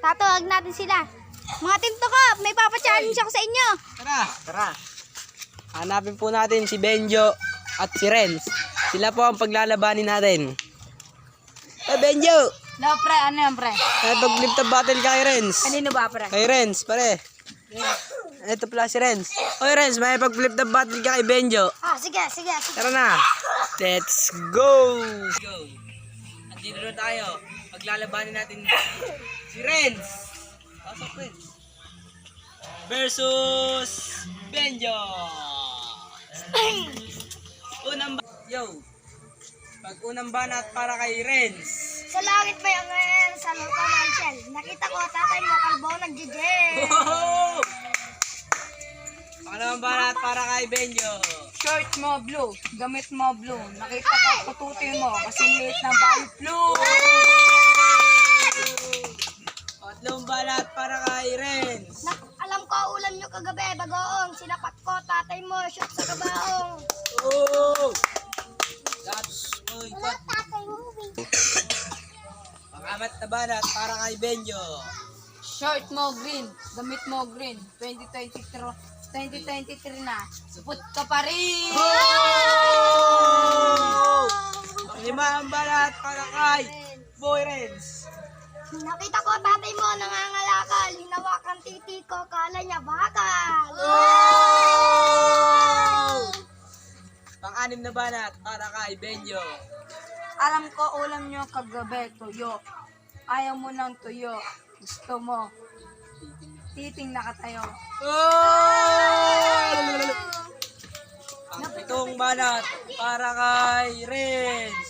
Tatawag natin sila. Mga Team Tukop, may papa-challenge ako sa inyo. Tara. Hanapin po natin si Benjo at si Renz. Sila po ang paglalabanin natin. Benjo! No, pre, ano yan, pre? Pag-flip the battle ka kay Renz. Kanino ba, pre? Kay Renz, pare. Ito pala si Renz. Oy, Renz, may pag-flip the battle ka kay Benjo. Sige. Tara na. Let's go! Andito na tayo. Paglalabanin natin si Renz. Pasok, Renz. Versus Benjo. Pag-unang banat para kay Renz. Sa langit ba yung ngayon sa lupa ng shell? Nakita ko, tatay mo, kalbo, nag-jigel. Woohoo! Pangalawang banat para kay Benjo. Short mo blue, gamit mo blue. Nakita ko pututin mo kasi liit ng balik blue. Tatlong banat para kay Renz. Alam ko, ulam nyo kagabi, bagoong. Sinapat ko, tatay mo, shoot sa kabaong. Oh! That's Wala, tatay mo, Pangamat na banat para kay Benjo. Short mo green, gamit mo green. 2023 na. Supot ka pa rin. Oh! Panglima ang banat para kay Boy Renz. Nakita ko, tatay mo, nangangalakal. Hinawakan titi ko, kala niya bakal. Oh! Pang-anim na banat para kay Benjo. Alam ko ulam nyo kagabi, tuyo. Ayaw mo ng tuyo. Gusto mo. Titing nakatayo. Oh! Pang-pitong banat para kay Renz.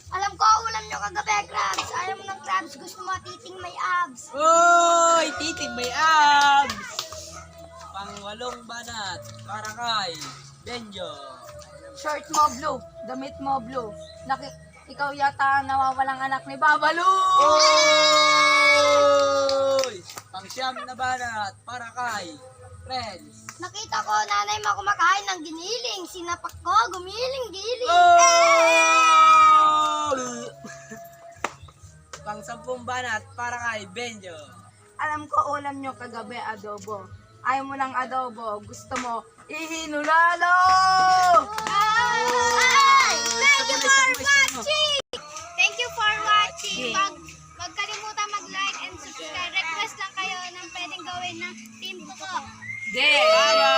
Alam ko, ulam nyo kagabi, crabs. Ayaw mo ng crabs, gusto mo titing may abs. Oy! Titig may abs! Pang-walong banat para kay Benjo. Short mo blue, gamit mo blue. Ikaw yata ang nawawalang anak ni Babalu. Oy! Pang-siyam na banat para kay Renz. Nakita ko, nanay mo kumakain ng giniling. Sinapak ko, gumiling-giling. Oh! Pang-sampung banat para kay Benjo. Alam ko ulam nyo kagabi adobo. Ayaw mo ng adobo, gusto mo ihinulalo! Thank you for watching. Huwag kalimutan mag-like and subscribe. Request lang kayo ng pwedeng gawin ng Team Tukop. Yeah! Bye-bye!